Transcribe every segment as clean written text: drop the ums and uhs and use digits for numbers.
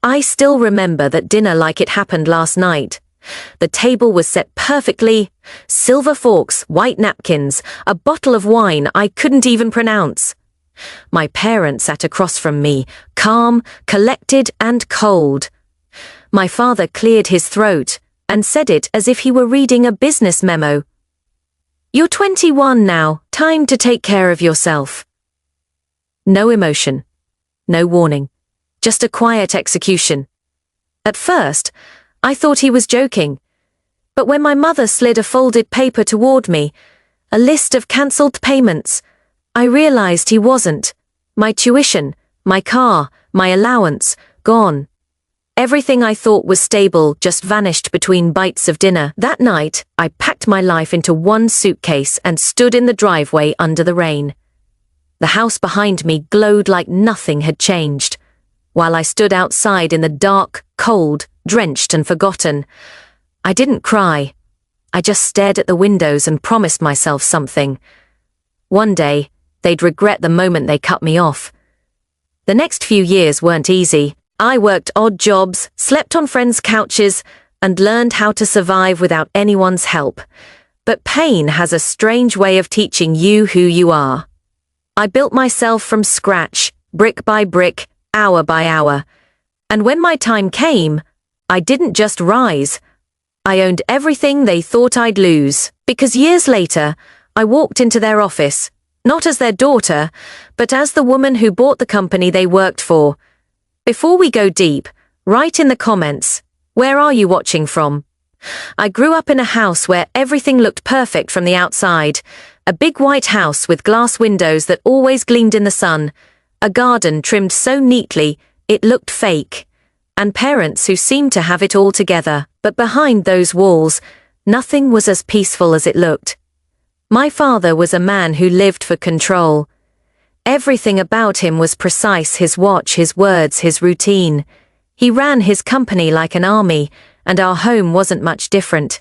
I still remember that dinner like it happened last night. The table was set perfectly, silver forks, white napkins, a bottle of wine I couldn't even pronounce. My parents sat across from me, calm, collected, and cold. My father cleared his throat and said it as if he were reading a business memo. "You're 21 now, time to take care of yourself." No emotion, no warning, just a quiet execution. At first, I thought he was joking, but when my mother slid a folded paper toward me, a list of cancelled payments, I realized he wasn't. My tuition, my car, my allowance, gone. Everything I thought was stable just vanished between bites of dinner. That night, I packed my life into one suitcase and stood in the driveway under the rain. The house behind me glowed like nothing had changed, while I stood outside in the dark, cold, drenched and forgotten. I didn't cry. I just stared at the windows and promised myself something. One day, they'd regret the moment they cut me off. The next few years weren't easy. I worked odd jobs, slept on friends' couches, and learned how to survive without anyone's help. But pain has a strange way of teaching you who you are. I built myself from scratch, brick by brick, hour by hour. And when my time came, I didn't just rise. I owned everything they thought I'd lose. Because years later, I walked into their office, not as their daughter, but as the woman who bought the company they worked for. Before we go deep, write in the comments, where are you watching from? I grew up in a house where everything looked perfect from the outside. A big white house with glass windows that always gleamed in the sun. A garden trimmed so neatly, it looked fake. And parents who seemed to have it all together. But behind those walls, nothing was as peaceful as it looked. My father was a man who lived for control. Everything about him was precise: his watch, his words, his routine. He ran his company like an army, and our home wasn't much different.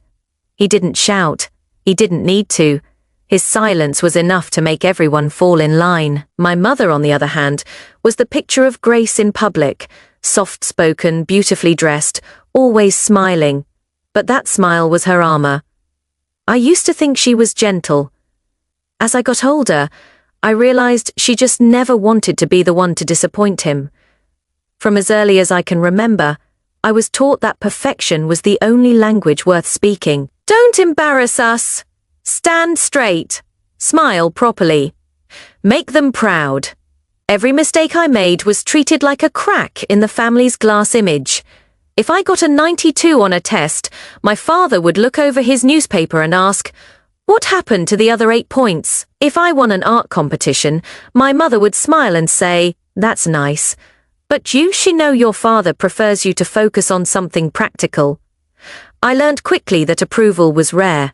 He didn't shout. He didn't need to. His silence was enough to make everyone fall in line. My mother, on the other hand, was the picture of grace in public, soft-spoken, beautifully dressed, always smiling. But that smile was her armor. I used to think she was gentle. As I got older, I realized she just never wanted to be the one to disappoint him. From as early as I can remember, I was taught that perfection was the only language worth speaking. Don't embarrass us. Stand straight. Smile properly. Make them proud. Every mistake I made was treated like a crack in the family's glass image. If I got a 92 on a test, my father would look over his newspaper and ask, "What happened to the other 8 points?" If I won an art competition, my mother would smile and say, "That's nice. But you should know your father prefers you to focus on something practical." I learned quickly that approval was rare.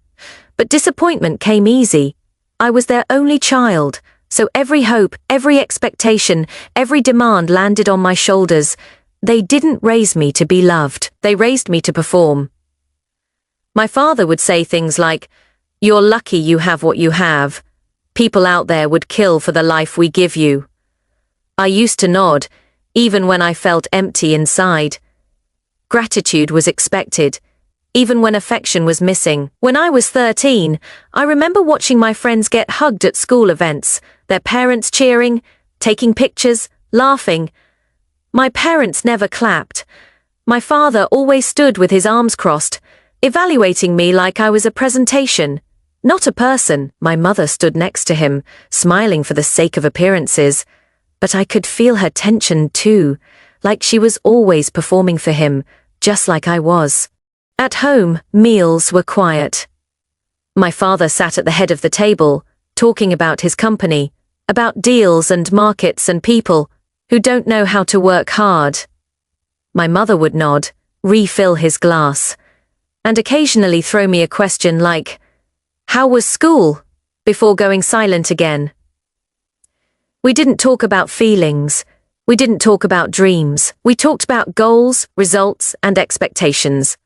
But disappointment came easy. I was their only child, so every hope, every expectation, every demand landed on my shoulders. They didn't raise me to be loved. They raised me to perform. My father would say things like, "You're lucky you have what you have. People out there would kill for the life we give you." I used to nod, even when I felt empty inside. Gratitude was expected, even when affection was missing. When I was 13, I remember watching my friends get hugged at school events, their parents cheering, taking pictures, laughing. My parents never clapped. My father always stood with his arms crossed, evaluating me like I was a presentation, not a person. My mother stood next to him, smiling for the sake of appearances, but I could feel her tension too, like she was always performing for him, just like I was. At home, meals were quiet. My father sat at the head of the table, talking about his company, about deals and markets and people who don't know how to work hard. My mother would nod, refill his glass, and occasionally throw me a question like, "How was school?" before going silent again. We didn't talk about feelings. We didn't talk about dreams. We talked about goals, results, and expectations.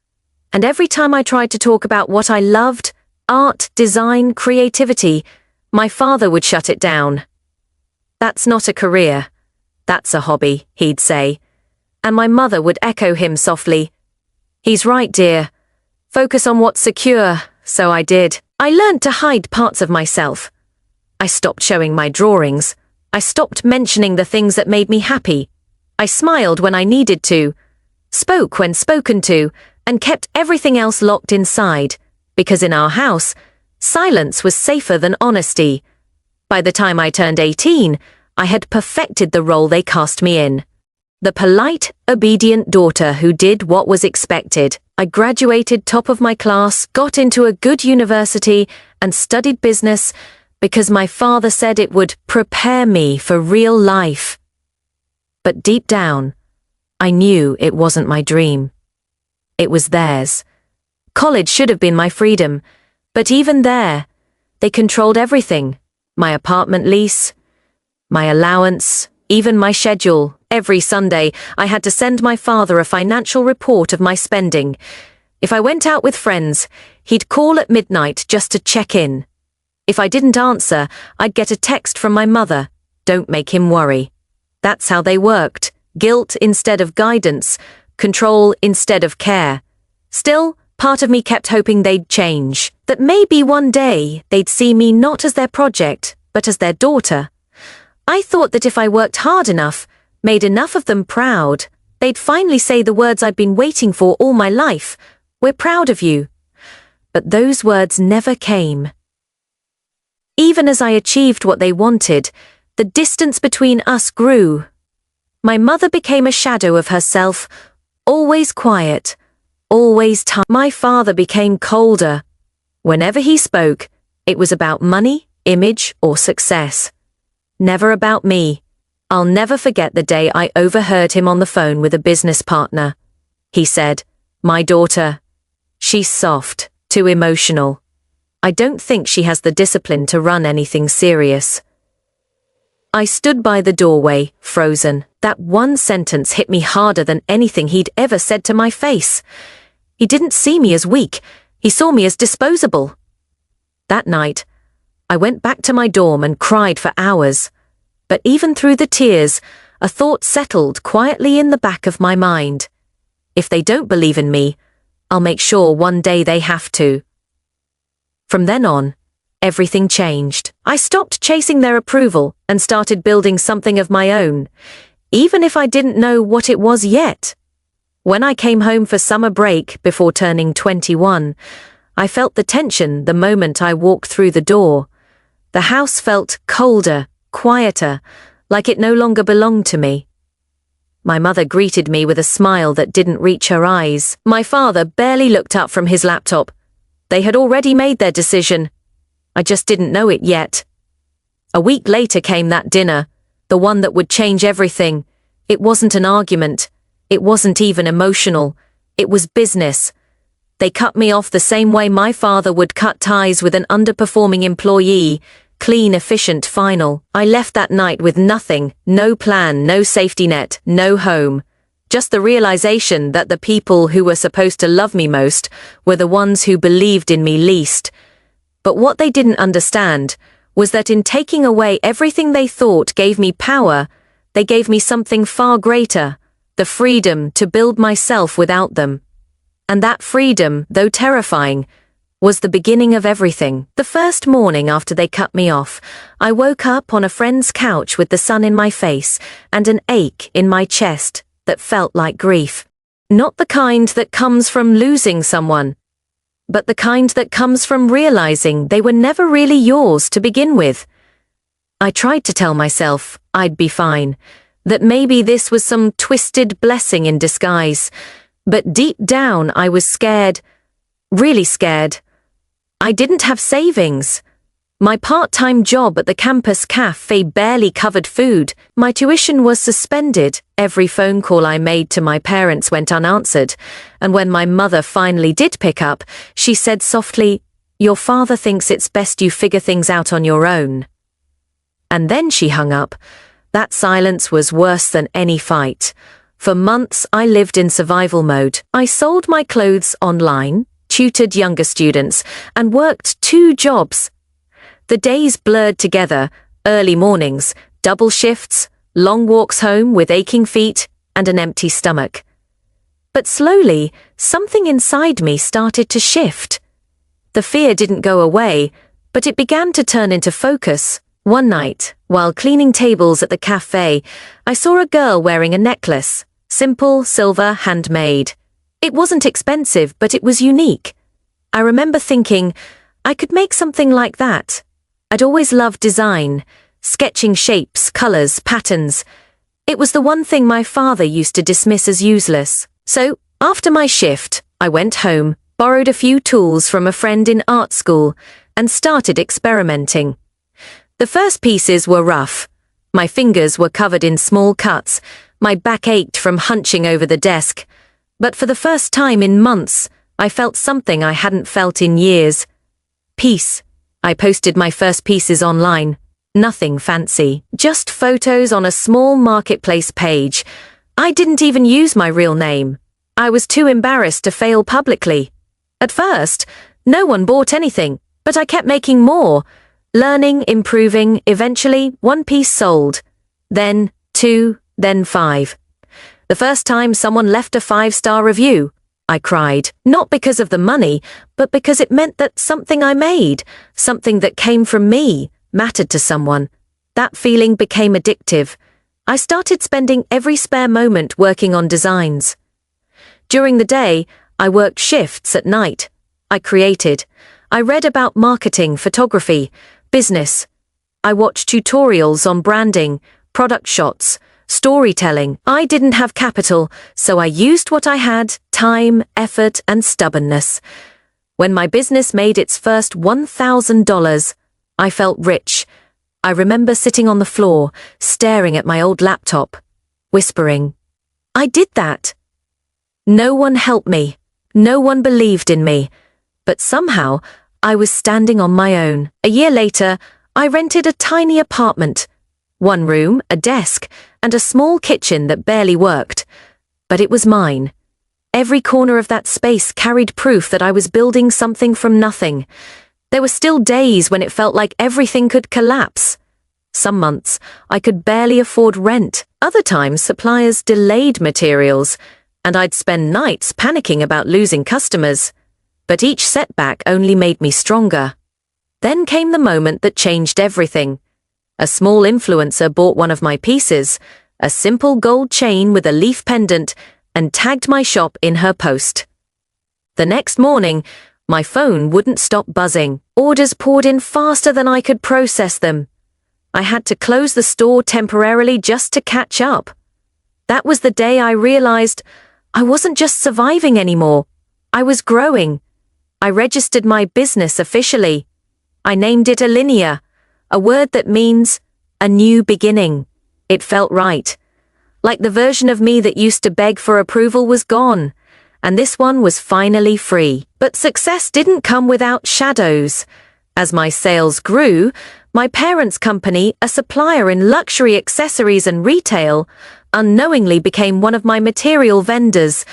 And every time I tried to talk about what I loved, art, design, creativity, my father would shut it down. "That's not a career. That's a hobby," he'd say. and my mother would echo him softly. "He's right, dear. Focus on what's secure." So I did. I learned to hide parts of myself. I stopped showing my drawings. I stopped mentioning the things that made me happy. I smiled when I needed to, spoke when spoken to, and kept everything else locked inside, because in our house, silence was safer than honesty. By the time I turned 18, I had perfected the role they cast me in. The polite, obedient daughter who did what was expected. I graduated top of my class, got into a good university, and studied business because my father said it would prepare me for real life. But deep down, I knew it wasn't my dream. It was theirs. College should have been my freedom, but even there, they controlled everything. My apartment lease, my allowance, even my schedule. Every Sunday, I had to send my father a financial report of my spending. If I went out with friends, he'd call at midnight just to check in. If I didn't answer, I'd get a text from my mother. "Don't make him worry." That's how they worked. Guilt instead of guidance, control instead of care. Still, part of me kept hoping they'd change, that maybe one day they'd see me not as their project, but as their daughter. I thought that if I worked hard enough, made enough of them proud, they'd finally say the words I'd been waiting for all my life. "We're proud of you." But those words never came. Even as I achieved what they wanted, the distance between us grew. My mother became a shadow of herself, always quiet, always tired. My father became colder. Whenever he spoke, it was about money, image, or success. Never about me. I'll never forget the day I overheard him on the phone with a business partner. He said, "My daughter, she's soft, too emotional. I don't think she has the discipline to run anything serious." I stood by the doorway, frozen. That one sentence hit me harder than anything he'd ever said to my face. He didn't see me as weak, he saw me as disposable. That night, I went back to my dorm and cried for hours. But even through the tears, a thought settled quietly in the back of my mind. If they don't believe in me, I'll make sure one day they have to. From then on, everything changed. I stopped chasing their approval and started building something of my own, even if I didn't know what it was yet. When I came home for summer break before turning 21, I felt the tension the moment I walked through the door. The house felt colder, quieter, like it no longer belonged to me. My mother greeted me with a smile that didn't reach her eyes. My father barely looked up from his laptop. They had already made their decision. I just didn't know it yet. A week later came that dinner, the one that would change everything. It wasn't an argument. It wasn't even emotional. It was business. They cut me off the same way my father would cut ties with an underperforming employee. Clean, efficient, final. I left that night with nothing, no plan, no safety net, no home. Just the realization that the people who were supposed to love me most were the ones who believed in me least. But what they didn't understand was that in taking away everything they thought gave me power, they gave me something far greater, the freedom to build myself without them. And that freedom, though terrifying, was the beginning of everything. The first morning after they cut me off, I woke up on a friend's couch with the sun in my face and an ache in my chest that felt like grief. Not the kind that comes from losing someone, but the kind that comes from realizing they were never really yours to begin with. I tried to tell myself I'd be fine, that maybe this was some twisted blessing in disguise, but deep down I was scared, really scared. I didn't have savings. My part-time job at the campus cafe barely covered food. My tuition was suspended. Every phone call I made to my parents went unanswered. And when my mother finally did pick up, she said softly, "Your father thinks it's best you figure things out on your own." And then she hung up. That silence was worse than any fight. For months, I lived in survival mode. I sold my clothes online, tutored younger students, and worked 2 jobs. The days blurred together, early mornings, double shifts, long walks home with aching feet, and an empty stomach. But slowly, something inside me started to shift. The fear didn't go away, but it began to turn into focus. One night, while cleaning tables at the cafe, I saw a girl wearing a necklace. Simple, silver, handmade. It wasn't expensive, but it was unique. I remember thinking, I could make something like that. I'd always loved design, sketching shapes, colors, patterns. It was the one thing my father used to dismiss as useless. So, after my shift, I went home, borrowed a few tools from a friend in art school, and started experimenting. The first pieces were rough. My fingers were covered in small cuts, my back ached from hunching over the desk. But for the first time in months, I felt something I hadn't felt in years. Peace. I posted my first pieces online. Nothing fancy, just photos on a small marketplace page. I didn't even use my real name. I was too embarrassed to fail publicly. At first, no one bought anything, but I kept making more. Learning, improving, eventually, one piece sold. Then 2, then 5. The first time someone left a 5-star review, I cried, not because of the money, but because it meant that something I made, something that came from me, mattered to someone. That feeling became addictive. I started spending every spare moment working on designs. During the day, I worked shifts at night. I created. I read about marketing, photography, business. I watched tutorials on branding, product shots, storytelling. I didn't have capital, so I used what I had, time, effort, and stubbornness. When my business made its first $1,000, I felt rich. I remember sitting on the floor, staring at my old laptop, whispering, I did that. No one helped me. No one believed in me. But somehow, I was standing on my own. A year later, I rented a tiny apartment. 1 room, a desk, and a small kitchen that barely worked. But it was mine. Every corner of that space carried proof that I was building something from nothing. There were still days when it felt like everything could collapse. Some months, I could barely afford rent. Other times, suppliers delayed materials, and I'd spend nights panicking about losing customers. But each setback only made me stronger. Then came the moment that changed everything. A small influencer bought one of my pieces, a simple gold chain with a leaf pendant, and tagged my shop in her post. The next morning, my phone wouldn't stop buzzing. Orders poured in faster than I could process them. I had to close the store temporarily just to catch up. That was the day I realized I wasn't just surviving anymore. I was growing. I registered my business officially. I named it Alinea, a word that means a new beginning. It felt right. Like the version of me that used to beg for approval was gone, and this one was finally free. But success didn't come without shadows. As my sales grew, my parents' company, a supplier in luxury accessories and retail, unknowingly became one of my material vendors.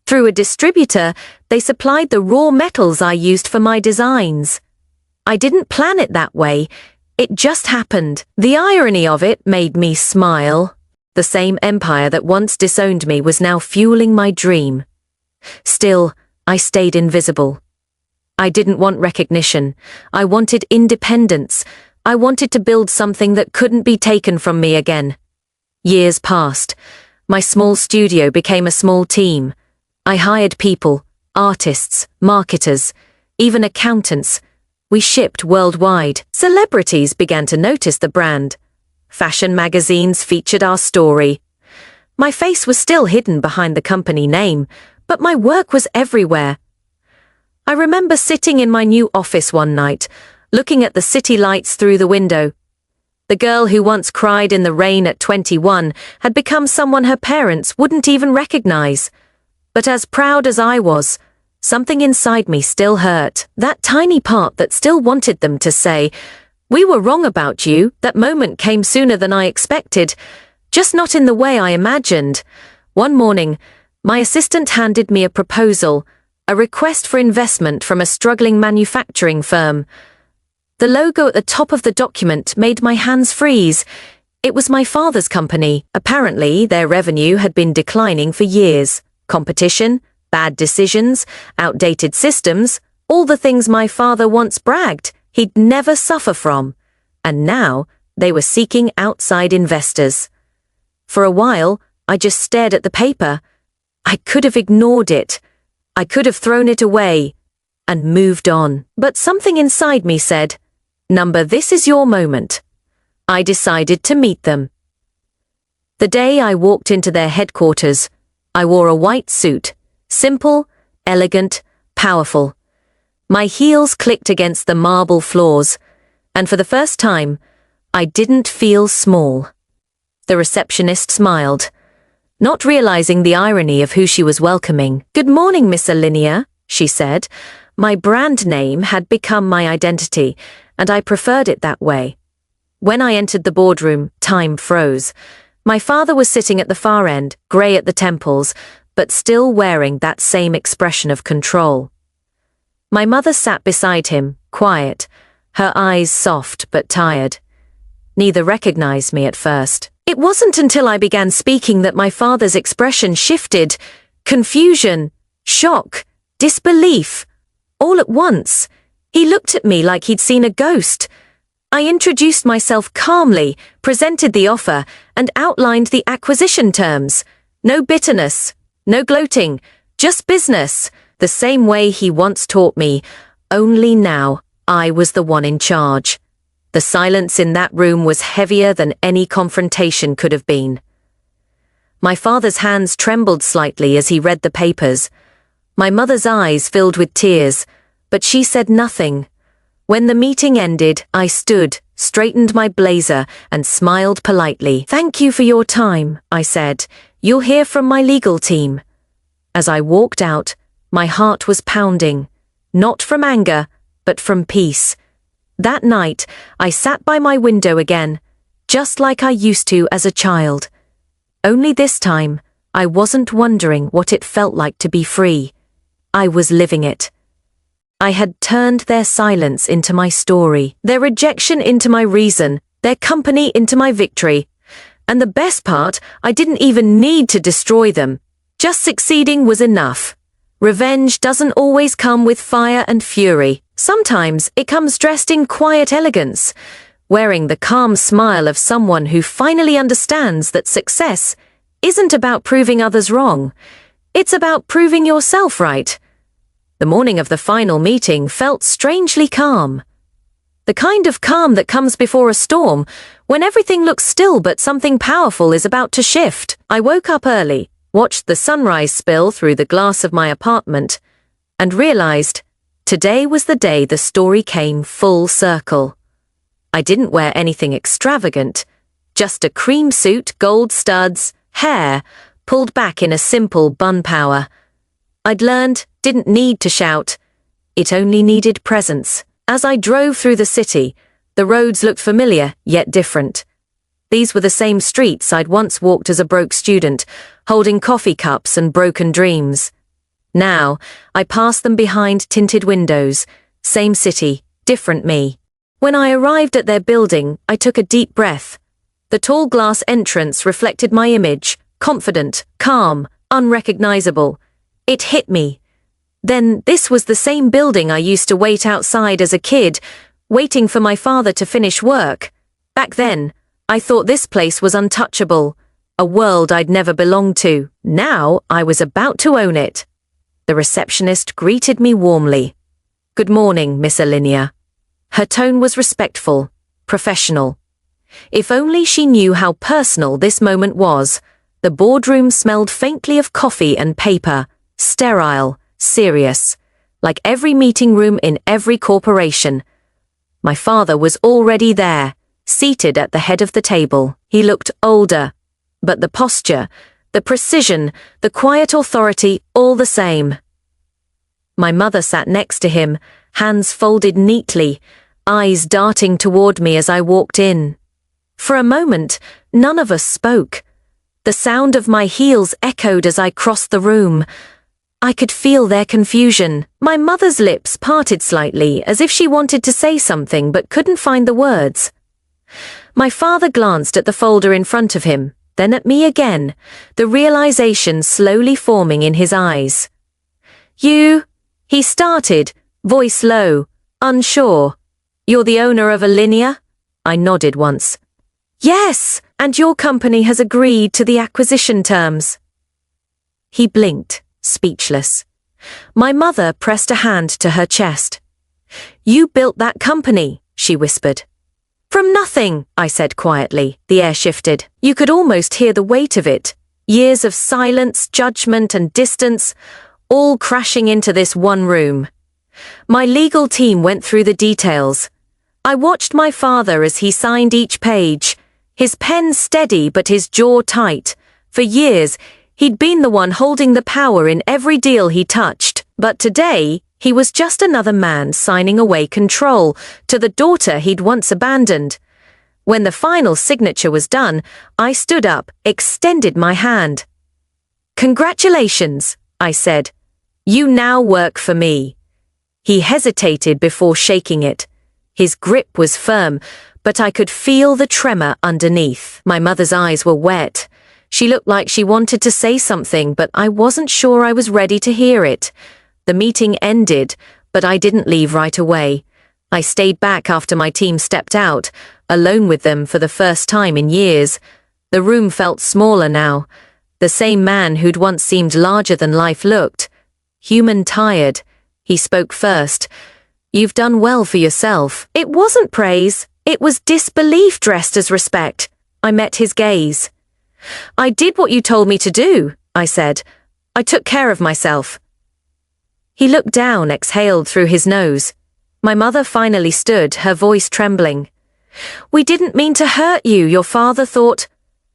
Through a distributor, they supplied the raw metals I used for my designs. I didn't plan it that way. It just happened. The irony of it made me smile. The same empire that once disowned me was now fueling my dream. Still, I stayed invisible. I didn't want recognition. I wanted independence. I wanted to build something that couldn't be taken from me again. Years passed. My small studio became a small team. I hired people, artists, marketers, even accountants. We shipped worldwide. Celebrities began to notice the brand. Fashion magazines featured our story. My face was still hidden behind the company name, but my work was everywhere. I remember sitting in my new office one night, looking at the city lights through the window. The girl who once cried in the rain at 21 had become someone her parents wouldn't even recognize. But as proud as I was, something inside me still hurt. That tiny part that still wanted them to say, "We were wrong about you." That moment came sooner than I expected, just not in the way I imagined. One morning, my assistant handed me a proposal, a request for investment from a struggling manufacturing firm. The logo at the top of the document made my hands freeze. It was my father's company. Apparently, their revenue had been declining for years. Competition, bad decisions, outdated systems, all the things my father once bragged he'd never suffer from. And now, they were seeking outside investors. For a while, I just stared at the paper. I could have ignored it. I could have thrown it away and moved on. But something inside me said, "Number, this is your moment." I decided to meet them. The day I walked into their headquarters, I wore a white suit, simple, elegant, powerful. My heels clicked against the marble floors, and for the first time, I didn't feel small. The receptionist smiled, not realizing the irony of who she was welcoming. "Good morning, Miss Alinea," she said. My brand name had become my identity, and I preferred it that way. When I entered the boardroom, time froze. My father was sitting at the far end, grey at the temples, but still wearing that same expression of control. My mother sat beside him, quiet, her eyes soft but tired. Neither recognized me at first. It wasn't until I began speaking that my father's expression shifted. Confusion, shock, disbelief. All at once, he looked at me like he'd seen a ghost. I introduced myself calmly, presented the offer, and outlined the acquisition terms. No bitterness, no gloating, just business, the same way he once taught me, only now I was the one in charge. The silence in that room was heavier than any confrontation could have been. My father's hands trembled slightly as he read the papers. My mother's eyes filled with tears, but she said nothing. When the meeting ended, I stood, straightened my blazer, and smiled politely. "Thank you for your time," I said. "You'll hear from my legal team." As I walked out, my heart was pounding, not from anger, but from peace. That night, I sat by my window again, just like I used to as a child. Only this time, I wasn't wondering what it felt like to be free. I was living it. I had turned their silence into my story, their rejection into my reason, their company into my victory. And the best part, I didn't even need to destroy them. Just succeeding was enough. Revenge doesn't always come with fire and fury. Sometimes it comes dressed in quiet elegance, wearing the calm smile of someone who finally understands that success isn't about proving others wrong. It's about proving yourself right. The morning of the final meeting felt strangely calm. The kind of calm that comes before a storm, when everything looks still but something powerful is about to shift. I woke up early, watched the sunrise spill through the glass of my apartment, and realized today was the day the story came full circle. I didn't wear anything extravagant, just a cream suit, gold studs, hair, pulled back in a simple bun power. I'd learned, didn't need to shout. It only needed presence. As I drove through the city, the roads looked familiar, yet different. These were the same streets I'd once walked as a broke student, holding coffee cups and broken dreams. Now, I passed them behind tinted windows, same city, different me. When I arrived at their building, I took a deep breath. The tall glass entrance reflected my image, confident, calm, unrecognizable. It hit me. Then this was the same building I used to wait outside as a kid, waiting for my father to finish work. Back then, I thought this place was untouchable, a world I'd never belonged to. Now I was about to own it. The receptionist greeted me warmly. "Good morning, Miss Alinea." Her tone was respectful, professional. If only she knew how personal this moment was. The boardroom smelled faintly of coffee and paper, sterile, serious, like every meeting room in every corporation. My father was already there, seated at the head of the table. He looked older, but the posture, the precision, the quiet authority, all the same. My mother sat next to him, hands folded neatly, eyes darting toward me as I walked in. For a moment, none of us spoke. The sound of my heels echoed as I crossed the room. I could feel their confusion. My mother's lips parted slightly, as if she wanted to say something but couldn't find the words. My father glanced at the folder in front of him, then at me again, the realization slowly forming in his eyes. You, he started, voice low, unsure. You're the owner of a linear? I nodded once. Yes, and your company has agreed to the acquisition terms. He blinked, speechless. My mother pressed a hand to her chest. You built that company, she whispered. From nothing, I said quietly. The air shifted. You could almost hear the weight of it. Years of silence, judgment, and distance, all crashing into this one room. My legal team went through the details. I watched my father as he signed each page, his pen steady but his jaw tight. For years, he'd been the one holding the power in every deal he touched, but today, he was just another man signing away control to the daughter he'd once abandoned. When the final signature was done, I stood up, extended my hand. Congratulations, I said. You now work for me. He hesitated before shaking it. His grip was firm, but I could feel the tremor underneath. My mother's eyes were wet. She looked like she wanted to say something, but I wasn't sure I was ready to hear it. The meeting ended, but I didn't leave right away. I stayed back after my team stepped out, alone with them for the first time in years. The room felt smaller now. The same man who'd once seemed larger than life looked. Human tired. He spoke first. You've done well for yourself. It wasn't praise. It was disbelief dressed as respect. I met his gaze. I did what you told me to do, I said. I took care of myself. He looked down, exhaled through his nose. My mother finally stood, her voice trembling. We didn't mean to hurt you. Your father thought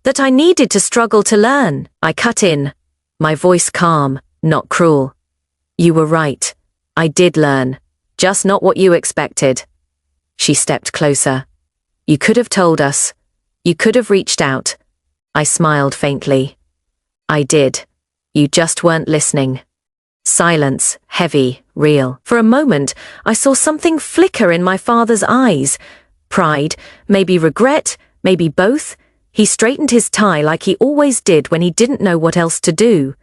that I needed to struggle to learn. I cut in, my voice calm, not cruel. You were right. I did learn, just not what you expected. She stepped closer. You could have told us. You could have reached out. I smiled faintly. I did. You just weren't listening. Silence, heavy, real. For a moment, I saw something flicker in my father's eyes. Pride, maybe regret, maybe both. He straightened his tie like he always did when he didn't know what else to do.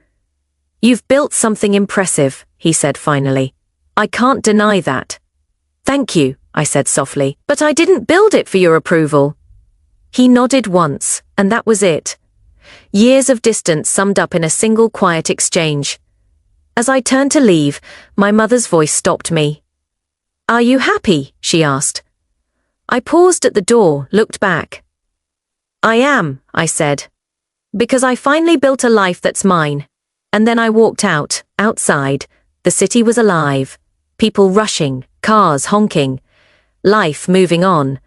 You've built something impressive, he said finally. I can't deny that. Thank you, I said softly, but I didn't build it for your approval. He nodded once, and that was it. Years of distance summed up in a single quiet exchange. As I turned to leave, my mother's voice stopped me. Are you happy? She asked. I paused at the door, looked back. I am, I said. Because I finally built a life that's mine. And then I walked out, outside. The city was alive. People rushing, cars honking. Life moving on.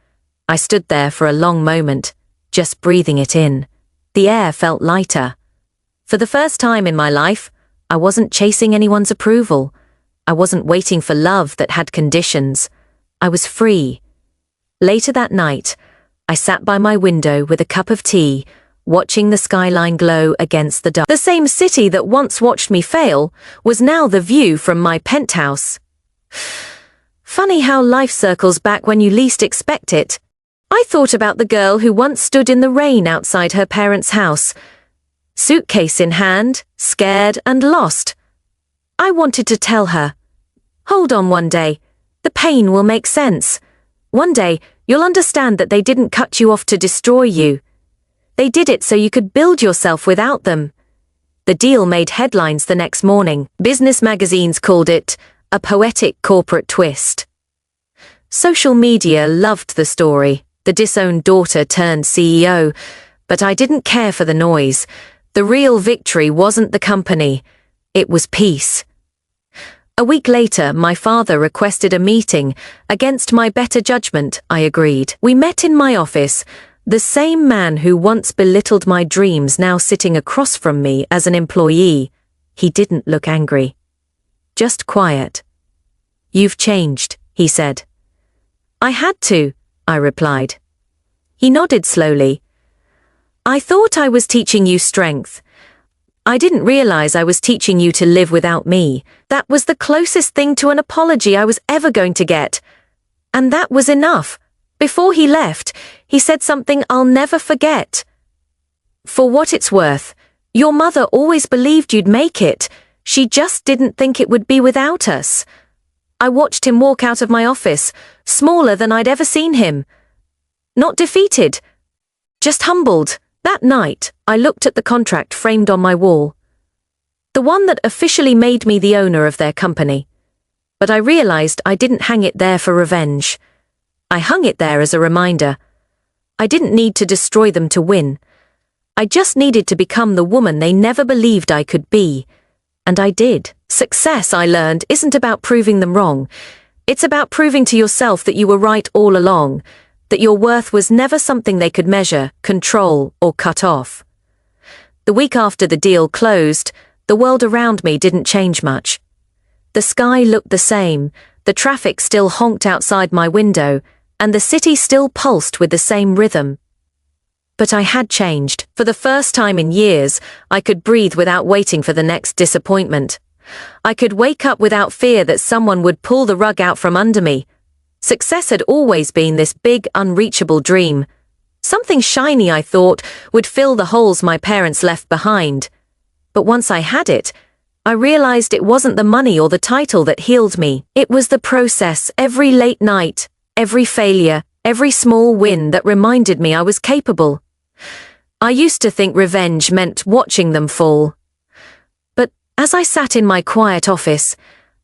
I stood there for a long moment, just breathing it in. The air felt lighter. For the first time in my life, I wasn't chasing anyone's approval. I wasn't waiting for love that had conditions. I was free. Later that night, I sat by my window with a cup of tea, watching the skyline glow against the dark. The same city that once watched me fail was now the view from my penthouse. Funny how life circles back when you least expect it. I thought about the girl who once stood in the rain outside her parents' house, suitcase in hand, scared and lost. I wanted to tell her, hold on one day, the pain will make sense. One day, you'll understand that they didn't cut you off to destroy you. They did it so you could build yourself without them. The deal made headlines the next morning. Business magazines called it a poetic corporate twist. Social media loved the story. The disowned daughter turned CEO, but I didn't care for the noise. The real victory wasn't the company, it was peace. A week later, my father requested a meeting. Against my better judgment, I agreed. We met in my office, the same man who once belittled my dreams now sitting across from me as an employee. He didn't look angry. Just quiet. You've changed, he said. I had to, I replied. He nodded slowly. I thought I was teaching you strength. I didn't realize I was teaching you to live without me. That was the closest thing to an apology I was ever going to get. And that was enough, Before he left, he said something I'll never forget. "For what it's worth, your mother always believed you'd make it. She just didn't think it would be without us." I watched him walk out of my office, smaller than I'd ever seen him. Not defeated, just humbled. That night, I looked at the contract framed on my wall. The one that officially made me the owner of their company. But I realized I didn't hang it there for revenge. I hung it there as a reminder. I didn't need to destroy them to win. I just needed to become the woman they never believed I could be. And I did. Success, I learned, isn't about proving them wrong. It's about proving to yourself that you were right all along, that your worth was never something they could measure, control, or cut off. The week after the deal closed, the world around me didn't change much. The sky looked the same, the traffic still honked outside my window, and the city still pulsed with the same rhythm. But I had changed. For the first time in years, I could breathe without waiting for the next disappointment. I could wake up without fear that someone would pull the rug out from under me. Success had always been this big, unreachable dream. Something shiny, I thought, would fill the holes my parents left behind. But once I had it, I realized it wasn't the money or the title that healed me. It was the process, every late night, every failure, every small win that reminded me I was capable. I used to think revenge meant watching them fall. But as I sat in my quiet office,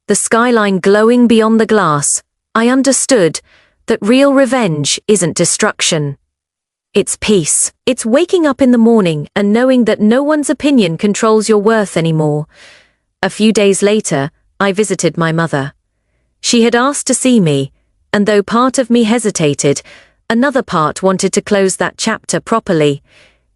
the skyline glowing beyond the glass, I understood that real revenge isn't destruction. It's peace. It's waking up in the morning and knowing that no one's opinion controls your worth anymore. A few days later, I visited my mother. She had asked to see me, and though part of me hesitated, another part wanted to close that chapter properly.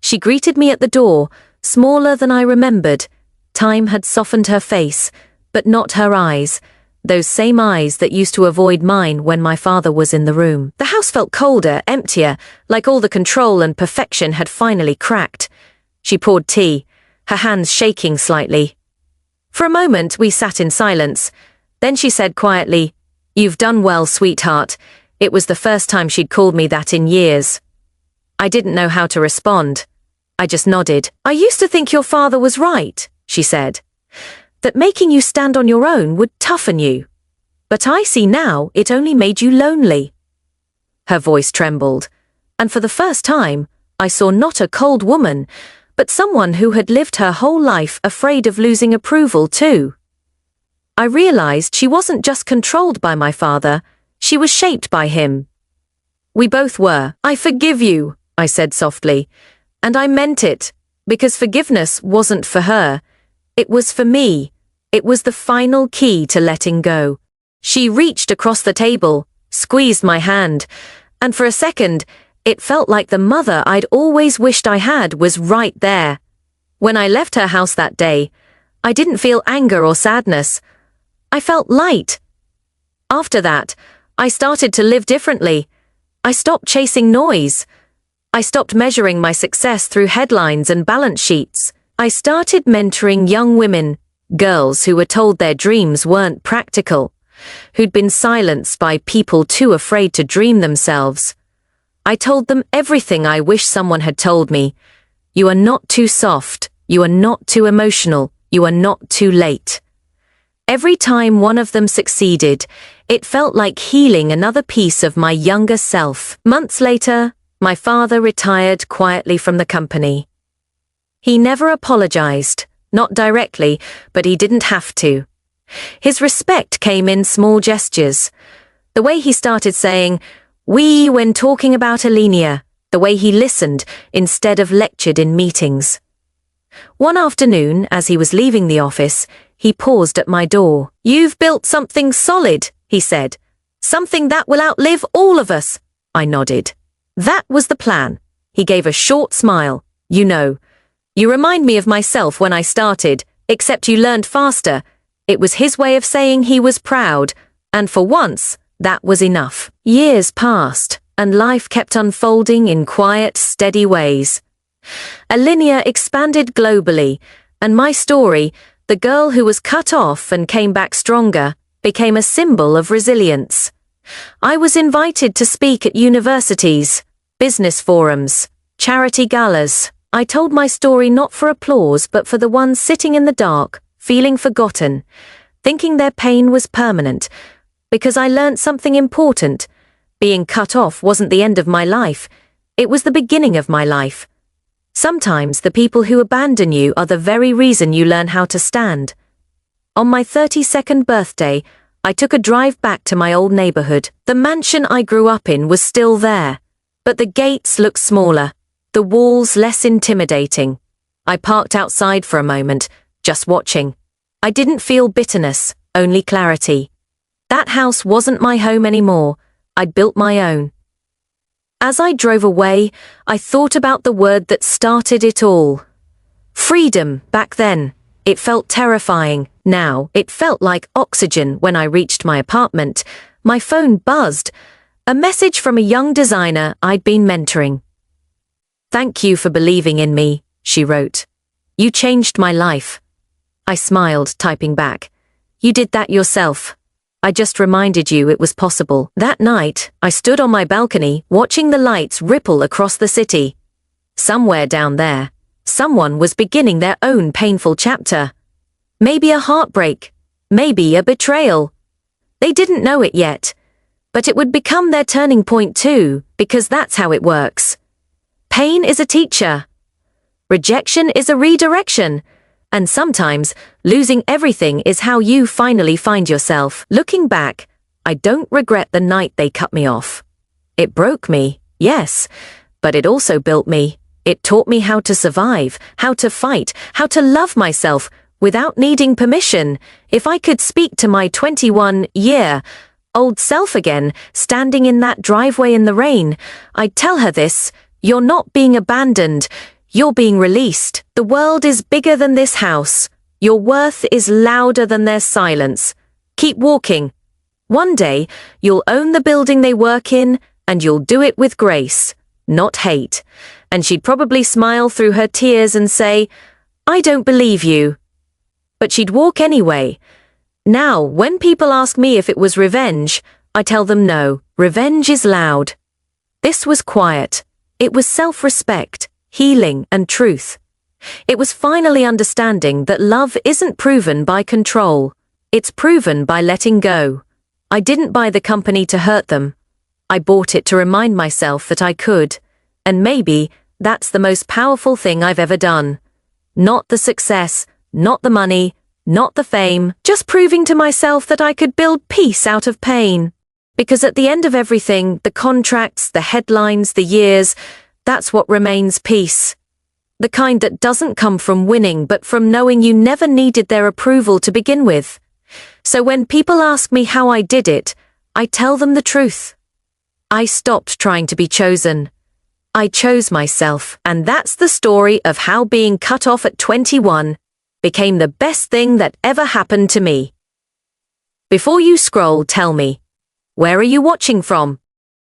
She greeted me at the door, smaller than I remembered. Time had softened her face, but not her eyes. Those same eyes that used to avoid mine when my father was in the room. The house felt colder, emptier, like all the control and perfection had finally cracked. She poured tea, her hands shaking slightly. For a moment we sat in silence. Then she said quietly, "You've done well, sweetheart." It was the first time she'd called me that in years. I didn't know how to respond. I just nodded. "I used to think your father was right," she said. "That making you stand on your own would toughen you. But I see now it only made you lonely." Her voice trembled, and for the first time, I saw not a cold woman, but someone who had lived her whole life afraid of losing approval too. I realized she wasn't just controlled by my father, she was shaped by him. We both were. "I forgive you," I said softly, and I meant it, because forgiveness wasn't for her. It was for me. It was the final key to letting go. She reached across the table, squeezed my hand, and for a second, it felt like the mother I'd always wished I had was right there. When I left her house that day, I didn't feel anger or sadness. I felt light. After that, I started to live differently. I stopped chasing noise. I stopped measuring my success through headlines and balance sheets. I started mentoring young women, girls who were told their dreams weren't practical, who'd been silenced by people too afraid to dream themselves. I told them everything I wish someone had told me. You are not too soft, you are not too emotional, you are not too late. Every time one of them succeeded, it felt like healing another piece of my younger self. Months later, my father retired quietly from the company. He never apologized, not directly, but he didn't have to. His respect came in small gestures. The way he started saying, "we" when talking about Alenia, the way he listened instead of lectured in meetings. One afternoon, as he was leaving the office, he paused at my door. "You've built something solid," he said. "Something that will outlive all of us." I nodded. "That was the plan." He gave a short smile. "You know, you remind me of myself when I started, except you learned faster." It was his way of saying he was proud, and for once, that was enough. Years passed, and life kept unfolding in quiet, steady ways. Alenia expanded globally, and my story, the girl who was cut off and came back stronger, became a symbol of resilience. I was invited to speak at universities, business forums, charity galas. I told my story not for applause but for the ones sitting in the dark, feeling forgotten, thinking their pain was permanent, because I learnt something important. Being cut off wasn't the end of my life, it was the beginning of my life. Sometimes the people who abandon you are the very reason you learn how to stand. On my 32nd birthday, I took a drive back to my old neighborhood. The mansion I grew up in was still there, but the gates looked smaller, the walls less intimidating. I parked outside for a moment, just watching. I didn't feel bitterness, only clarity. That house wasn't my home anymore. I'd built my own. As I drove away, I thought about the word that started it all. Freedom. Back then, it felt terrifying. Now, it felt like oxygen. When I reached my apartment, my phone buzzed. A message from a young designer I'd been mentoring. "Thank you for believing in me," she wrote. "You changed my life." I smiled, typing back. "You did that yourself. I just reminded you it was possible." That night, I stood on my balcony, watching the lights ripple across the city. Somewhere down there, someone was beginning their own painful chapter. Maybe a heartbreak, maybe a betrayal. They didn't know it yet, but it would become their turning point too, because that's how it works. Pain is a teacher. Rejection is a redirection. And sometimes, losing everything is how you finally find yourself. Looking back, I don't regret the night they cut me off. It broke me, yes, but it also built me. It taught me how to survive, how to fight, how to love myself without needing permission. If I could speak to my 21-year-old self again, standing in that driveway in the rain, I'd tell her this: you're not being abandoned. You're being released. The world is bigger than this house. Your worth is louder than their silence. Keep walking. One day, you'll own the building they work in, and you'll do it with grace, not hate. And she'd probably smile through her tears and say, "I don't believe you." But she'd walk anyway. Now, when people ask me if it was revenge, I tell them no, revenge is loud. This was quiet. It was self-respect, healing, and truth. It was finally understanding that love isn't proven by control. It's proven by letting go. I didn't buy the company to hurt them. I bought it to remind myself that I could. And maybe that's the most powerful thing I've ever done. Not the success, not the money, not the fame, just proving to myself that I could build peace out of pain. Because at the end of everything, the contracts, the headlines, the years, that's what remains: peace. The kind that doesn't come from winning but from knowing you never needed their approval to begin with. So when people ask me how I did it, I tell them the truth. I stopped trying to be chosen. I chose myself, and that's the story of how being cut off at 21 became the best thing that ever happened to me. Before you scroll, tell me, where are you watching from?